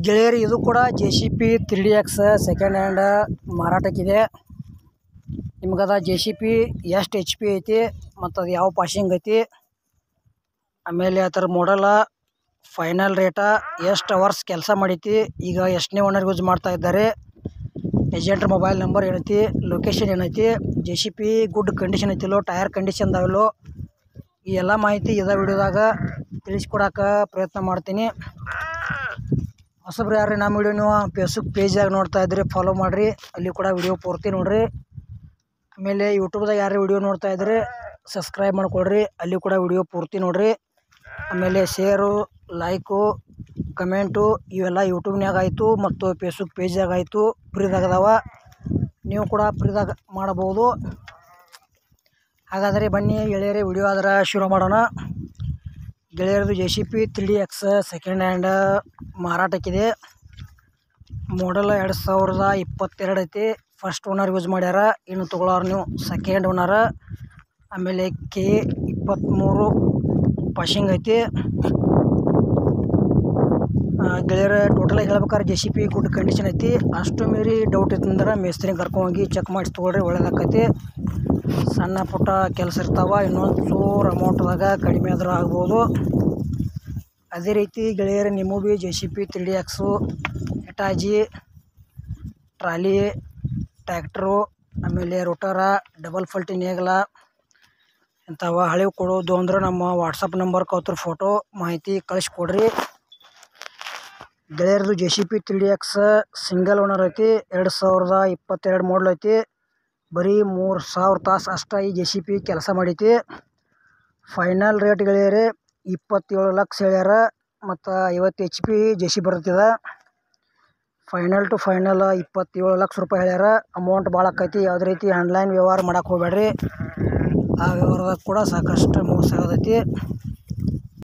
ಗೆಳೆಯರಿ ಇದು ಕೂಡ JCP 3DX second hand ಮಾರಾಟಕ್ಕಿದೆ. ನಿಮಗದ JCP ಎಷ್ಟು HP ಐತಿ ಮತ್ತು ಅದು ಯಾವ ಪಾಸಿಂಗ್ ಐತಿ, ಆಮೇಲೆ ಅದರ ಮಾಡಲ, ಫೈನಲ್ ರೇಟ, ಎಷ್ಟು ಅವರ್ಸ್ ಕೆಲಸ ಮಾಡೈತಿ, ಈಗ ಎಷ್ಟನೇ ಓನರ್ ಯೂಸ್ ಮಾಡ್ತಾ ಇದ್ದಾರೆ, ಏಜೆಂಟ್ರ ಮೊಬೈಲ್ ನಂಬರ್ ಏನೈತಿ, ಲೊಕೇಶನ್ ಏನೈತಿ, JCP ಗುಡ್ ಕಂಡೀಷನ್ ಐತಿಲ್ಲೋ, ಟೈರ್ ಕಂಡೀಷನ್ ಅದಾವಿಲ್ಲೋ, ಈ ಎಲ್ಲ ಮಾಹಿತಿ ಇದೇ ವಿಡಿಯೋದಾಗ ತಿಳಿಸ್ಕೊಡೋಕೆ ಪ್ರಯತ್ನ ಮಾಡ್ತೀನಿ. ಹೊಸಬ್ರು ಯಾರು ನಮ್ಮ ವಿಡಿಯೋ ನೀವು ಫೇಸ್ಬುಕ್ ಪೇಜ್ದಾಗ ನೋಡ್ತಾ ಇದ್ರಿ ಫಾಲೋ ಮಾಡಿರಿ, ಅಲ್ಲಿ ಕೂಡ ವಿಡಿಯೋ ಪೂರ್ತಿ ನೋಡಿರಿ. ಆಮೇಲೆ ಯೂಟ್ಯೂಬ್ದಾಗ ಯಾರು ವಿಡಿಯೋ ನೋಡ್ತಾ ಇದ್ರಿ ಸಬ್ಸ್ಕ್ರೈಬ್ ಮಾಡ್ಕೊಳ್ರಿ, ಅಲ್ಲಿ ಕೂಡ ವಿಡಿಯೋ ಪೂರ್ತಿ ನೋಡಿರಿ. ಆಮೇಲೆ ಶೇರು, ಲೈಕು, ಕಮೆಂಟು ಇವೆಲ್ಲ ಯೂಟ್ಯೂಬ್ನಾಗ ಆಯಿತು ಮತ್ತು ಫೇಸ್ಬುಕ್ ಪೇಜ್ದಾಗ ಆಯಿತು ಫ್ರೀದಾಗದಾವ, ನೀವು ಕೂಡ ಫ್ರೀದಾಗ ಮಾಡಬಹುದು. ಹಾಗಾದರೆ ಬನ್ನಿ ಗೆಳೆಯರೇ, ವಿಡಿಯೋ ಆದ್ರೆ ಶುರು ಮಾಡೋಣ. ಗೆಳೆಯರದು JCP 3DX ಸೆಕೆಂಡ್ ಹ್ಯಾಂಡ್ ಮಾರಾಟಕ್ಕಿದೆ. ಮಾಡಲ್ 2022 ಐತಿ. ಫಸ್ಟ್ ಓನರ್ ಯೂಸ್ ಮಾಡ್ಯಾರ, ಇನ್ನು ತೊಗೊಳೋರು ನೀವು ಸೆಕೆಂಡ್ ಓನರ್. ಆಮೇಲೆ K23 ಪಾಸಿಂಗ್ ಐತಿ. ಗೆಳೆಯರ ಟೋಟಲಾಗಿ ಹೇಳ್ಬೇಕಾದ್ರೆ JCP ಗುಡ್ ಕಂಡೀಷನ್ ಐತಿ. ಅಷ್ಟು ಮೀರಿ ಡೌಟ್ ಇತ್ತಂದ್ರೆ ಮೇಸ್ತ್ರಿ ಕರ್ಕೊಂಡೋಗಿ ಚೆಕ್ ಮಾಡಿಸಿ ತೊಗೊಳ್ರಿ, ಒಳ್ಳೇದಾಕೈತಿ. ಸಣ್ಣ ಪುಟ್ಟ ಕೆಲಸ ಇರ್ತಾವೆ, ಇನ್ನೊಂದು ಚೂರು ಅಮೌಂಟ್ದಾಗ ಕಡಿಮೆ ಆದರೂ ಆಗ್ಬೋದು. ಅದೇ ರೀತಿ ಗೆಳೆಯರು ನಿಮಗೂ JCP 3DX, ಹಿಟಾಜಿ, ಟ್ರಾಲಿ, ಟ್ಯಾಕ್ಟ್ರು, ಆಮೇಲೆ ರೋಟರ, ಡಬಲ್ ಫಲ್ಟಿ ನೇಗಲ ಇಂಥವು ಹಳೆವು ಕೊಡೋದು ಅಂದ್ರೆ ನಮ್ಮ ವಾಟ್ಸಪ್ ನಂಬರ್ ಕೌತ್ರ ಫೋಟೋ ಮಾಹಿತಿ ಕಳಿಸ್ಕೊಡ್ರಿ. ಗೆಳೆಯರದು JCP 3DX ಸಿಂಗಲ್ ಓನರ್ ಐತಿ. 2022 ಮಾಡಲ್ ಐತಿ. ಬರೀ 3000 ತಾಸು ಅಷ್ಟೇ ಈ JCP ಕೆಲಸ ಮಾಡೈತಿ. ಫೈನಲ್ ರೇಟ್ ಗೆಳೆಯರೇ 27 ಲಕ್ಷ ಹೇಳ್ಯಾರ, ಮತ್ತು 50 HP JCP ಬರ್ತದೆ. ಫೈನಲ್ ಟು ಫೈನಲ್ 27 ಲಕ್ಷ ರೂಪಾಯಿ ಹೇಳ್ಯಾರ. ಅಮೌಂಟ್ ಭಾಳ ಆಕೈತಿ. ಯಾವುದೇ ರೀತಿ ಆನ್ಲೈನ್ ವ್ಯವಹಾರ ಮಾಡೋಕೆ ಹೋಗ್ಬೇಡ್ರಿ, ಆ ವ್ಯವಹಾರದಾಗ ಕೂಡ ಸಾಕಷ್ಟು ಮೋಸ ಆಗತೈತಿ.